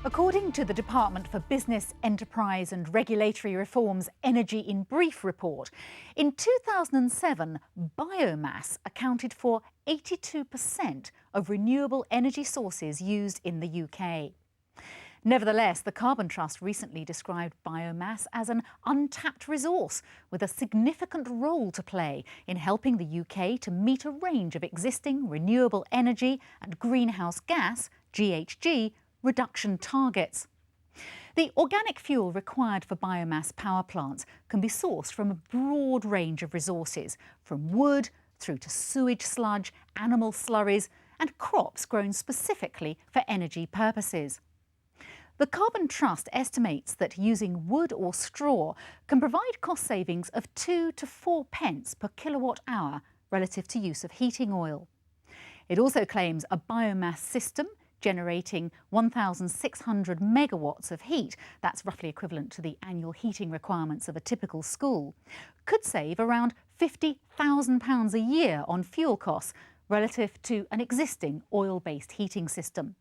According to the Department for Business, Enterprise and Regulatory Reform's Energy in Brief report, in 2007, biomass accounted for 82% of renewable energy sources used in the UK. Nevertheless, the Carbon Trust recently described biomass as an untapped resource with a significant role to play in helping the UK to meet a range of existing renewable energy and greenhouse gas, GHG, reduction targets. The organic fuel required for biomass power plants can be sourced from a broad range of resources, from wood through to sewage sludge, animal slurries and crops grown specifically for energy purposes. The Carbon Trust estimates that using wood or straw can provide cost savings of 2 to 4 pence per kilowatt hour relative to use of heating oil. It also claims a biomass system generating 1,600 megawatts of heat, that's roughly equivalent to the annual heating requirements of a typical school, could save around £50,000 a year on fuel costs relative to an existing oil-based heating system.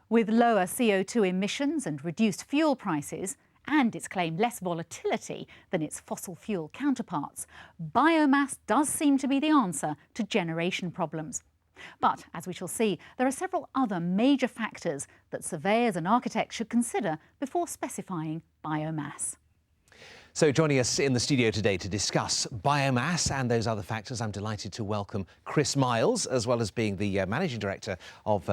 With lower CO2 emissions and reduced fuel prices, and its claimed less volatility than its fossil fuel counterparts, biomass does seem to be the answer to generation problems. But, as we shall see, there are several other major factors that surveyors and architects should consider before specifying biomass. So joining us in the studio today to discuss biomass and those other factors, I'm delighted to welcome Chris Miles, as well as being the Managing Director of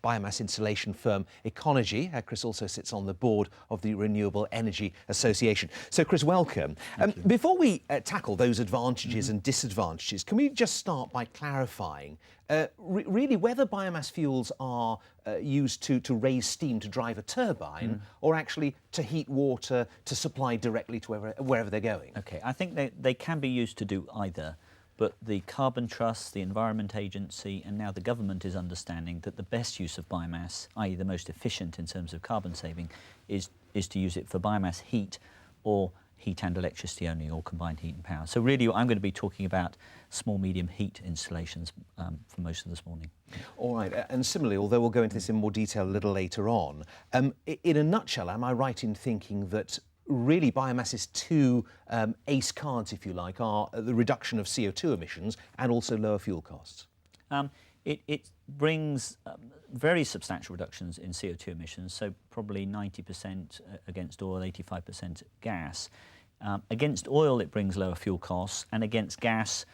biomass installation firm Econergy. Chris also sits on the board of the Renewable Energy Association. So Chris, welcome. Before we tackle those advantages and disadvantages, can we just start by clarifying really whether biomass fuels are used to raise steam to drive a turbine or actually to heat water to supply directly to wherever they're going? OK, I think they can be used to do either, but the Carbon Trust, the Environment Agency and now the government is understanding that the best use of biomass, i.e. the most efficient in terms of carbon saving, is to use it for biomass heat or heat and electricity only, or combined heat and power. So really I'm going to be talking about small medium heat installations for most of this morning. All right, and similarly, although we'll go into this in more detail a little later on, in a nutshell, am I right in thinking that really biomass's two ace cards, if you like, are the reduction of CO2 emissions and also lower fuel costs? It brings very substantial reductions in CO2 emissions, so probably 90% against oil, 85% gas. Against oil, it brings lower fuel costs, and against gas,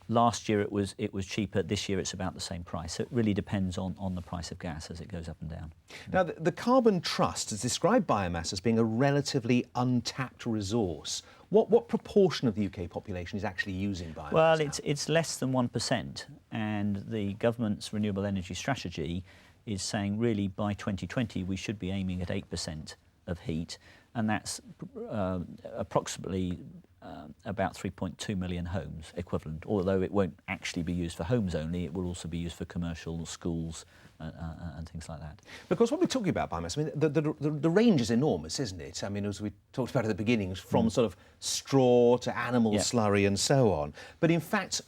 last year it was cheaper. This year it's about the same price. So it really depends on the price of gas as it goes up and down. Now, the Carbon Trust has described biomass as being a relatively untapped resource. What proportion of the UK population is actually using biomass? Well, it's less than 1%, and the government's renewable energy strategy is saying really by 2020 we should be aiming at 8% of heat, and that's approximately about 3.2 million homes equivalent, although it won't actually be used for homes only, it will also be used for commercial, schools and things like that. Because when we're talking about biomass, I mean, the range is enormous, isn't it? I mean, as we talked about at the beginning, from sort of straw to animal slurry and so on. But in fact,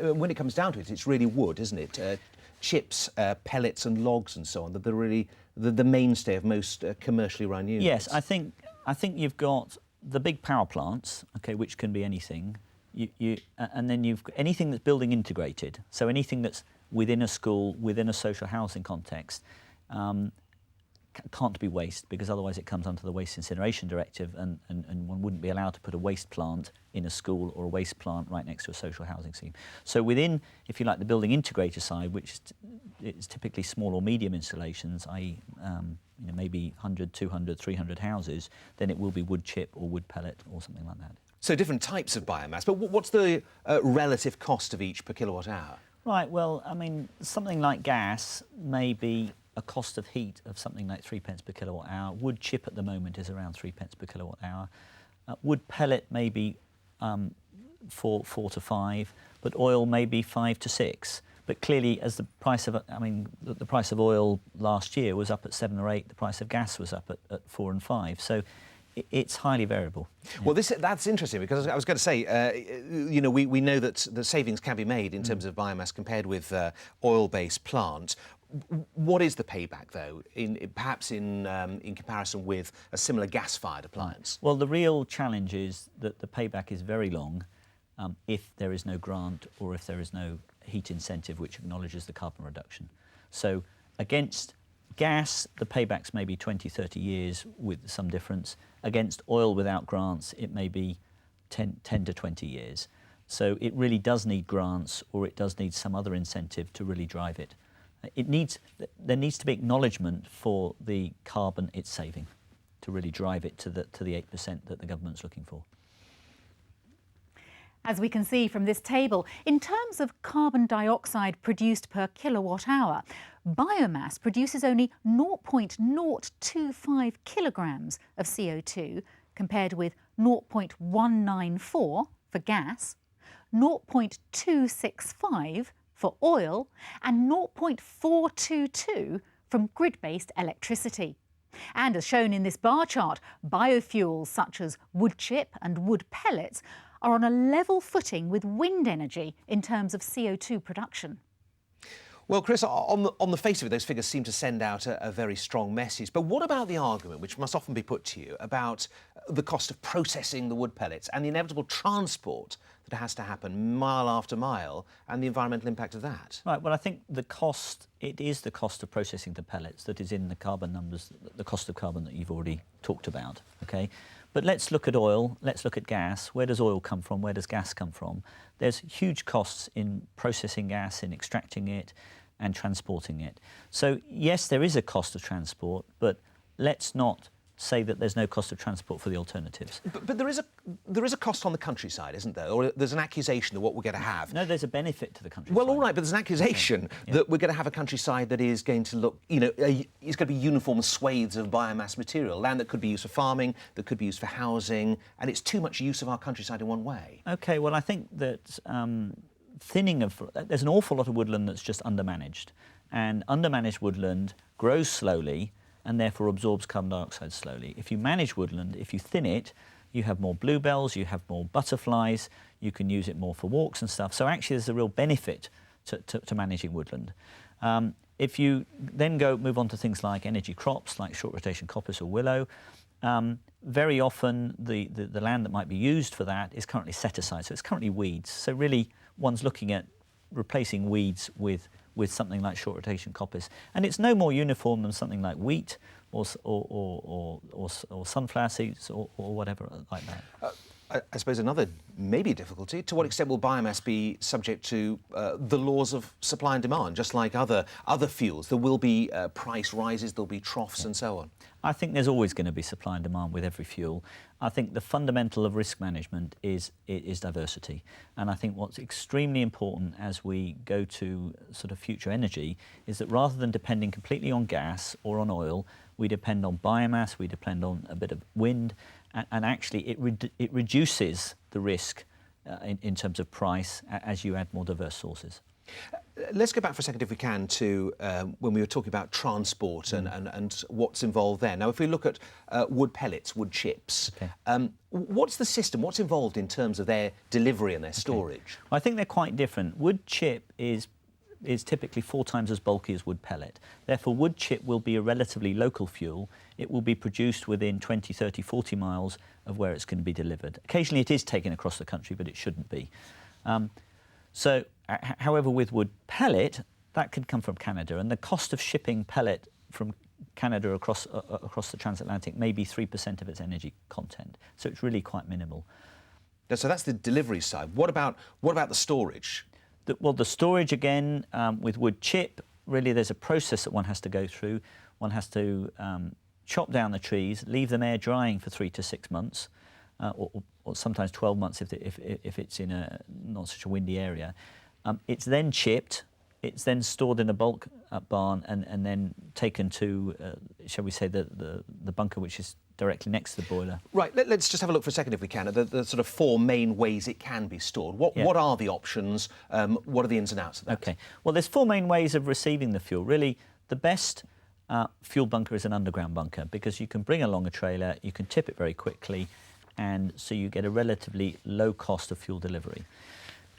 when it comes down to it, it's really wood, isn't it? Chips, pellets and logs and so on, that are really the mainstay of most commercially run units. Yes, I think you've got the big power plants, okay, which can be anything, and then you've got anything that's building integrated, so anything that's within a school, within a social housing context, can't be waste, because otherwise it comes under the Waste Incineration Directive, and one wouldn't be allowed to put a waste plant in a school or a waste plant right next to a social housing scheme. So within, if you like, the building integrator side, which is typically small or medium installations, i.e. maybe 100, 200, 300 houses, then it will be wood chip or wood pellet or something like that. So different types of biomass, but what's the relative cost of each per kilowatt hour? Right, well, I mean, something like gas may be a cost of heat of something like 3 pence per kilowatt hour. Wood chip at the moment is around 3 pence per kilowatt hour. Wood pellet may be 4 to 5, but oil may be 5 to 6. But clearly, as the price of, the price of oil last year was up at 7 or 8, the price of gas was up at 4 and 5. So it's highly variable. Well, that's interesting, because I was going to say, we know that the savings can be made in terms of biomass compared with oil-based plant. What is the payback, though, perhaps in comparison with a similar gas-fired appliance? Well, the real challenge is that the payback is very long if there is no grant or if there is no heat incentive which acknowledges the carbon reduction. So against gas, the payback's maybe 20, 30 years with some difference. Against oil without grants, it may be 10 to 20 years. So it really does need grants, or it does need some other incentive to really drive it. There needs to be acknowledgement for the carbon it's saving to really drive it to the 8% that the government's looking for. As we can see from this table, in terms of carbon dioxide produced per kilowatt hour, biomass produces only 0.025 kilograms of CO2 compared with 0.194 for gas, 0.265 for oil and 0.422 from grid-based electricity. And as shown in this bar chart, biofuels such as wood chip and wood pellets are on a level footing with wind energy in terms of CO2 production. Well, Chris, on the face of it, those figures seem to send out a very strong message. But what about the argument, which must often be put to you, about the cost of processing the wood pellets and the inevitable transport that has to happen mile after mile and the environmental impact of that? Right, well, I think it is the cost of processing the pellets that is in the carbon numbers, the cost of carbon that you've already talked about, OK? But let's look at oil, let's look at gas. Where does oil come from? Where does gas come from? There's huge costs in processing gas, in extracting it and transporting it. So, yes, there is a cost of transport, but let's not say that there's no cost of transport for the alternatives. But there is a cost on the countryside, isn't there? Or there's an accusation that what we're going to have... No, there's a benefit to the countryside. Well, all right, but there's an accusation that we're going to have a countryside that is going to look, is going to be uniform swathes of biomass material, land that could be used for farming, that could be used for housing, and it's too much use of our countryside in one way. OK, well, I think that there's an awful lot of woodland that's just undermanaged, and undermanaged woodland grows slowly and therefore absorbs carbon dioxide slowly. If you manage woodland, if you thin it, you have more bluebells, you have more butterflies, you can use it more for walks and stuff. So actually there's a real benefit to managing woodland. If you then move on to things like energy crops, like short rotation coppice or willow, very often the land that might be used for that is currently set aside, so it's currently weeds. So really one's looking at replacing weeds with something like short rotation coppice, and it's no more uniform than something like wheat or sunflower seeds or whatever like that. I suppose another maybe difficulty, to what extent will biomass be subject to the laws of supply and demand, just like other fuels? There will be price rises, there'll be troughs and so on. I think there's always going to be supply and demand with every fuel. I think the fundamental of risk management is diversity. And I think what's extremely important as we go to sort of future energy is that rather than depending completely on gas or on oil, we depend on biomass, we depend on a bit of wind, and actually it reduces the risk in terms of price as you add more diverse sources. Let's go back for a second, if we can, to when we were talking about transport and what's involved there. Now, if we look at wood pellets, wood chips, what's the system? What's involved in terms of their delivery and their storage? Well, I think they're quite different. Wood chip is typically 4 times as bulky as wood pellet. Therefore, wood chip will be a relatively local fuel. It will be produced within 20, 30, 40 miles of where it's going to be delivered. Occasionally it is taken across the country, but it shouldn't be. However, with wood pellet, that could come from Canada, and the cost of shipping pellet from Canada across the transatlantic may be 3% of its energy content. So it's really quite minimal. So that's the delivery side. What about the storage? The storage, again, with wood chip, really there's a process that one has to go through. One has to chop down the trees, leave them air drying for 3 to 6 months, or sometimes 12 months if it's in a not such a windy area. It's then chipped, it's then stored in a bulk barn and then taken to, shall we say, the bunker which is directly next to the boiler. Right, let's just have a look for a second, if we can, at the sort of 4 main ways it can be stored. What are the options? What are the ins and outs of that? OK, well, there's 4 main ways of receiving the fuel. Really, the best fuel bunker is an underground bunker because you can bring along a trailer, you can tip it very quickly, and so you get a relatively low cost of fuel delivery.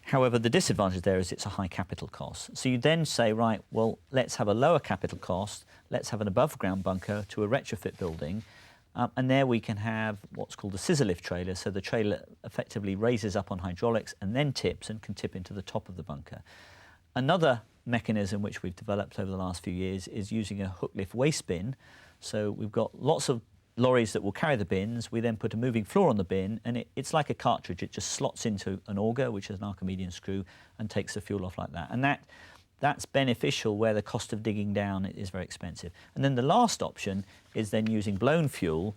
However, the disadvantage there is it's a high capital cost. So you then say, right, well, let's have a lower capital cost, let's have an above-ground bunker to a retrofit building, and there we can have what's called a scissor lift trailer. So the trailer effectively raises up on hydraulics and then tips and can tip into the top of the bunker. Another mechanism which we've developed over the last few years is using a hook lift waste bin. So we've got lots of lorries that will carry the bins. We then put a moving floor on the bin, and it's like a cartridge. It just slots into an auger, which is an Archimedean screw, and takes the fuel off like that. And that's beneficial where the cost of digging down is very expensive. And then the last option is then using blown fuel,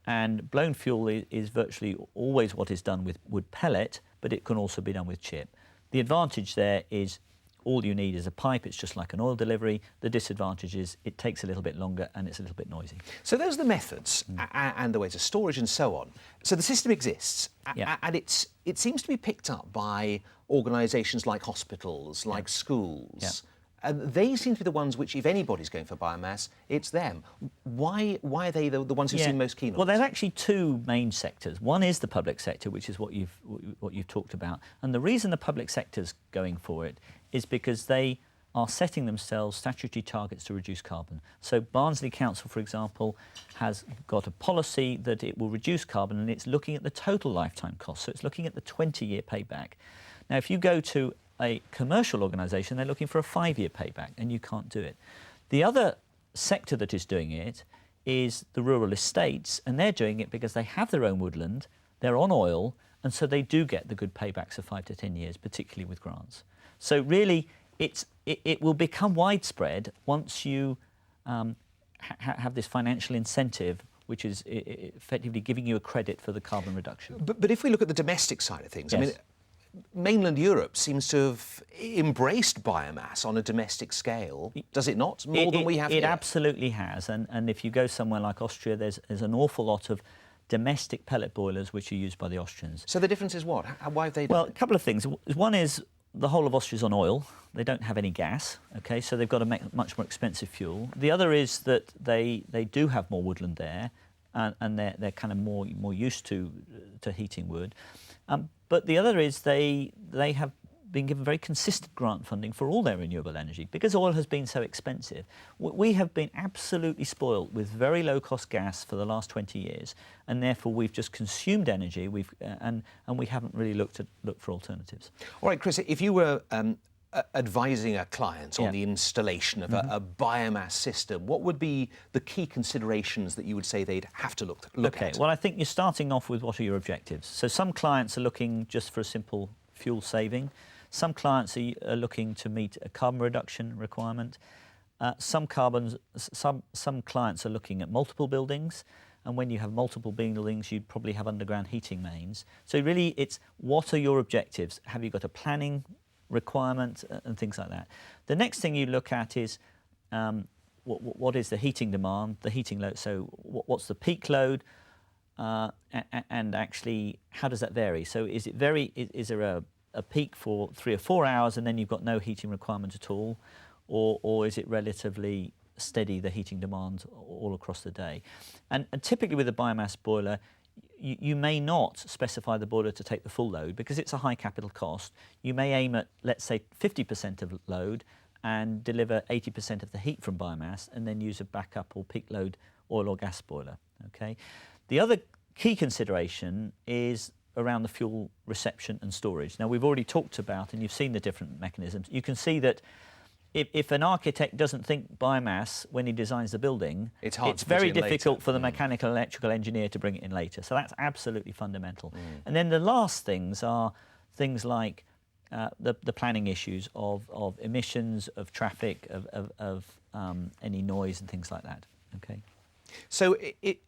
and blown fuel is virtually always what is done with wood pellet, but it can also be done with chip. The advantage there is all you need is a pipe. It's just like an oil delivery. The disadvantage is it takes a little bit longer and it's a little bit noisy. So those are the methods and the ways of storage and so on. So the system exists, Yeah. and it seems to be picked up by organisations like hospitals, like schools. Yeah. And they seem to be the ones which, if anybody's going for biomass, it's them. Why are they the ones who seem most keen on Well, it? there's actually two main sectors. One is the public sector, which is what you've talked about. And the reason the public sector's going for it is because they are setting themselves statutory targets to reduce carbon. So Barnsley Council, for example, has got a policy that it will reduce carbon, and it's looking at the total lifetime cost. So it's looking at the 20-year payback. Now, if you go to a commercial organisation, they're looking for a 5-year payback, and you can't do it. The other sector that is doing it is the rural estates, and they're doing it because they have their own woodland, they're on oil, and so they do get the good paybacks of 5 to 10 years, particularly with grants. So really, it will become widespread once you have this financial incentive, which is effectively giving you a credit for the carbon reduction. But if we look at the domestic side of things, Yes. I mean, mainland Europe seems to have embraced biomass on a domestic scale, does it not? More than we have here? It absolutely has, and if you go somewhere like Austria, there's an awful lot of domestic pellet boilers which are used by the Austrians. So the difference is what? Why have they done Well, it? a couple of things. One is the whole of Austria's on oil. They don't have any gas, okay, so they've got to make much more expensive fuel. The other is that they do have more woodland there, and they're kind of more used to heating wood. But the other is they have been given very consistent grant funding for all their renewable energy. Because oil has been so expensive, we have been absolutely spoilt with very low-cost gas for the last 20 years, and therefore we've just consumed energy, and we haven't really looked for alternatives. All right, Chris, if you were advising a client on Yeah. the installation of a biomass system, what would be the key considerations that you would say they'd have to look Okay, at? well, I think you're starting off with what are your objectives. So some clients are looking just for a simple fuel saving. Some clients are looking to meet a carbon reduction requirement. Some clients are looking at multiple buildings, and when you have multiple buildings, you'd probably have underground heating mains. So really, it's what are your objectives? Have you got a planning requirement and things like that? The next thing you look at is what is the heating demand, the heating load. So what's the peak load, and actually how does that vary? So is there a peak for 3 or 4 hours and then you've got no heating requirement at all, or is it relatively steady, the heating demand all across the day? And typically with a biomass boiler, you may not specify the boiler to take the full load because it's a high capital cost. You may aim at, let's say, 50% of load and deliver 80% of the heat from biomass, and then use a backup or peak load oil or gas boiler. Okay. The other key consideration is around the fuel reception and storage. Now, we've already talked about, and you've seen the different mechanisms. You can see that if an architect doesn't think biomass when he designs the building, It's hard it's to put very it in difficult later. for the mechanical electrical engineer to bring it in later. So that's absolutely fundamental. And then the last things are things like the planning issues of emissions, of traffic, of any noise and things like that. Okay. So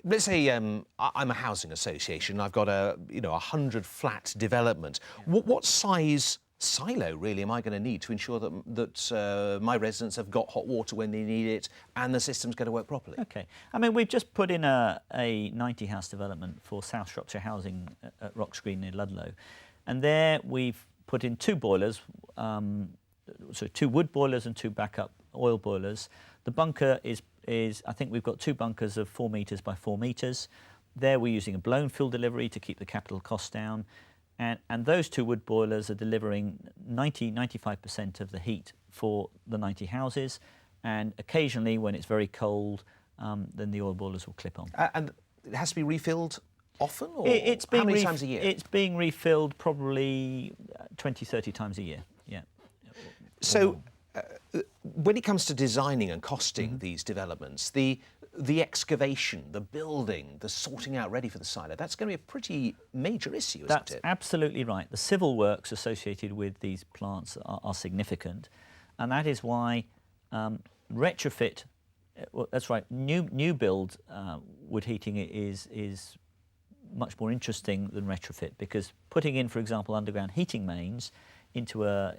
let's say I'm a housing association. I've got a 100-flat development. Yeah. What size silo really am I going to need to ensure that my residents have got hot water when they need it and the system's going to work properly? Okay. I mean, we've just put in a 90-house development for South Shropshire Housing at Rocks Green near Ludlow, and there we've put in 2 boilers, so 2 wood boilers and 2 backup oil boilers. The bunker is I think we've got 2 bunkers of 4 metres by 4 metres. There we're using a blown fuel delivery to keep the capital cost down. And those two wood boilers are delivering 95% of the heat for the 90 houses, and occasionally when it's very cold, then the oil boilers will clip on. And it has to be refilled often, or It's how being many times a year? It's being refilled probably 20, 30 times a year, yeah. So when it comes to designing and costing these developments, the excavation, the building, the sorting out ready for the silo, that's going to be a pretty major issue, isn't That's it? absolutely right. The civil works associated with these plants are significant, and that is why retrofit, well, that's right, new build wood heating is much more interesting than retrofit, because putting in, for example, underground heating mains into a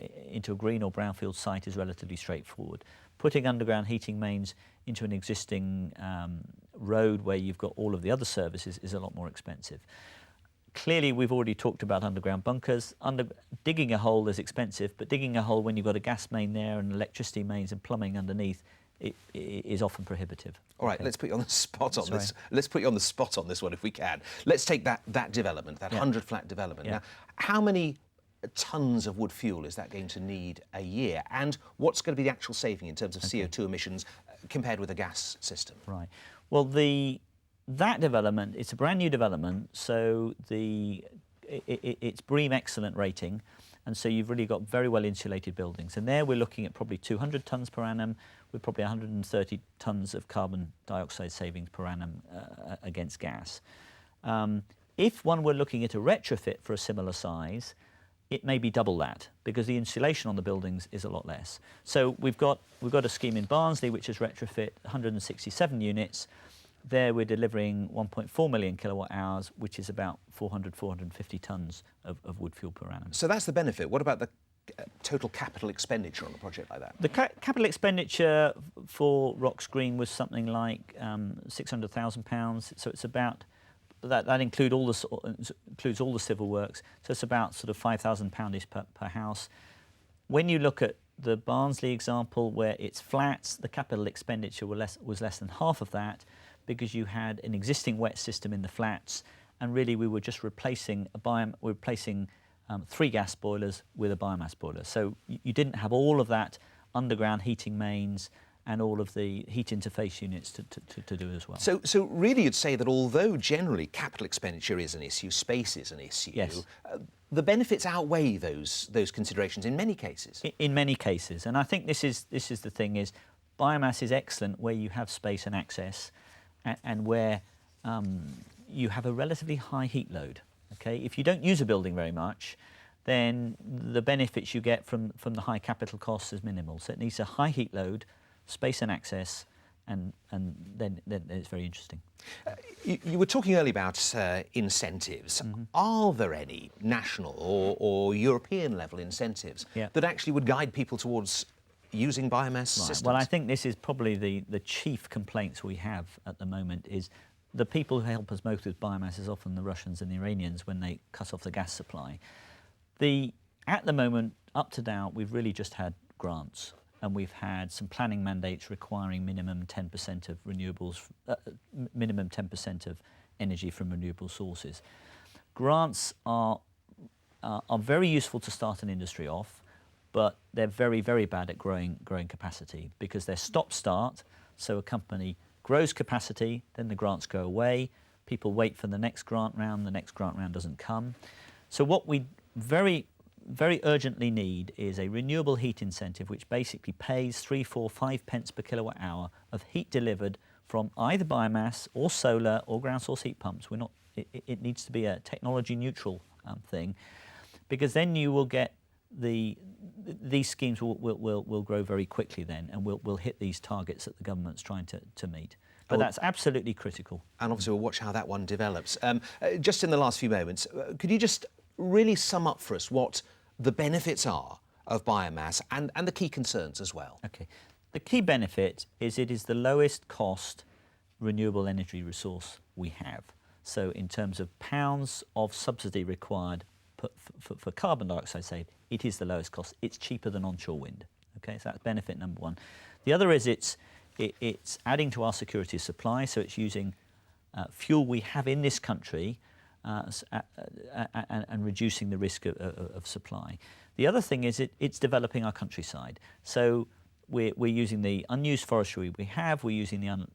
green or brownfield site is relatively straightforward. Putting underground heating mains into an existing road where you've got all of the other services is a lot more expensive. Clearly, we've already talked about underground bunkers. Digging a hole is expensive, but digging a hole when you've got a gas main there and electricity mains and plumbing underneath, it is often prohibitive. All right, Okay. let's put you on the spot on Sorry. this. Let's put you on the spot on this one if we can. Let's take that development, that Yeah. 100-flat development. Yeah. Now, how many tons of wood fuel is that going to need a year? And what's going to be the actual saving in terms of CO2 emissions compared with a gas system? Right. Well, that development, it's a brand new development, so it's BREEAM Excellent rating, and so you've really got very well insulated buildings. And there we're looking at probably 200 tonnes per annum, with probably 130 tonnes of carbon dioxide savings per annum against gas. If one were looking at a retrofit for a similar size, it may be double that, because the insulation on the buildings is a lot less. So we've got a scheme in Barnsley which is retrofit 167 units. There we're delivering 1.4 million kilowatt hours, which is about 450 tonnes of wood fuel per annum. So that's the benefit. What about the total capital expenditure on a project like that? The capital expenditure for Rocks Green was something like £600,000. So it's about that includes all the civil works. So it's about sort of £5,000 per house. When you look at the Barnsley example, where it's flats, the capital expenditure was less than half of that, because you had an existing wet system in the flats, and really we were just replacing 3 gas boilers with a biomass boiler. So you didn't have all of that underground heating mains and all of the heat interface units to do as well. So really you'd say that although generally capital expenditure is an issue, space is an issue, Yes. The benefits outweigh those considerations in many cases. In many cases, and I think this is the thing, is biomass is excellent where you have space and access, and where you have a relatively high heat load. Okay, if you don't use a building very much, then the benefits you get from the high capital costs is minimal. So it needs a high heat load, space and access, and then it's very interesting. You were talking earlier about incentives. Are there any national or European level incentives that actually would guide people towards using biomass systems? Well, I think this is probably the chief complaints we have at the moment, is the people who help us most with biomass is often the Russians and the Iranians when they cut off the gas supply. At the moment, up to now, we've really just had grants, and we've had some planning mandates requiring minimum 10% of renewables, minimum 10% of energy from renewable sources. Grants are very useful to start an industry off, but they're very, very bad at growing capacity, because they're stop-start. So a company grows capacity, then the grants go away, people wait for the next grant round doesn't come. So what we very, very urgently need is a renewable heat incentive, which basically pays 3, 4, 5 pence per kilowatt hour of heat delivered from either biomass or solar or ground source heat pumps. It needs to be a technology neutral thing, because then you will get these schemes will grow very quickly then, and we'll hit these targets that the government's trying to meet. But that's absolutely critical. And obviously we'll watch how that one develops. Just in the last few moments, could you just really sum up for us what the benefits are of biomass and the key concerns as well? Okay. The key benefit is it is the lowest cost renewable energy resource we have. So in terms of pounds of subsidy required for carbon dioxide saved, it is the lowest cost. It's cheaper than onshore wind. Okay, so that's benefit number one. The other is it's adding to our security of supply, so it's using fuel we have in this country and reducing the risk of supply. The other thing is it's developing our countryside. So we're using the unused forestry we have, we're using the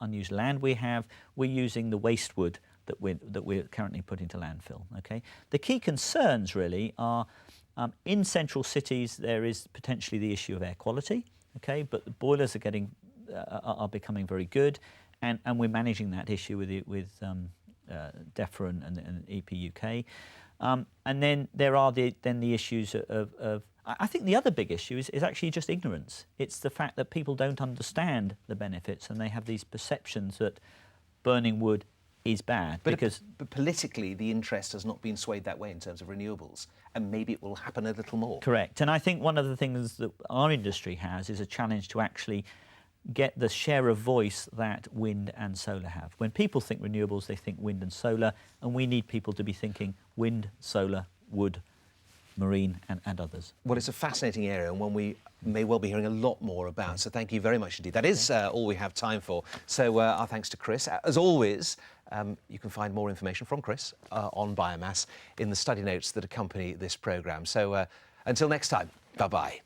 unused land we have, we're using the waste wood that we're currently putting to landfill. Okay, the key concerns really are in central cities there is potentially the issue of air quality. Okay, but the boilers are becoming very good, and we're managing that issue with DEFRA and EP UK. And then there are the issues of I think the other big issue is actually just ignorance. It's the fact that people don't understand the benefits and they have these perceptions that burning wood is bad. But politically, the interest has not been swayed that way in terms of renewables, and maybe it will happen a little more. Correct. And I think one of the things that our industry has is a challenge to actually get the share of voice that wind and solar have. When people think renewables, they think wind and solar, and we need people to be thinking wind, solar, wood, marine and others. Well, it's a fascinating area and one we may well be hearing a lot more about, so thank you very much indeed. That is all we have time for. So our thanks to Chris. As always, you can find more information from Chris on biomass in the study notes that accompany this programme. So until next time, bye-bye.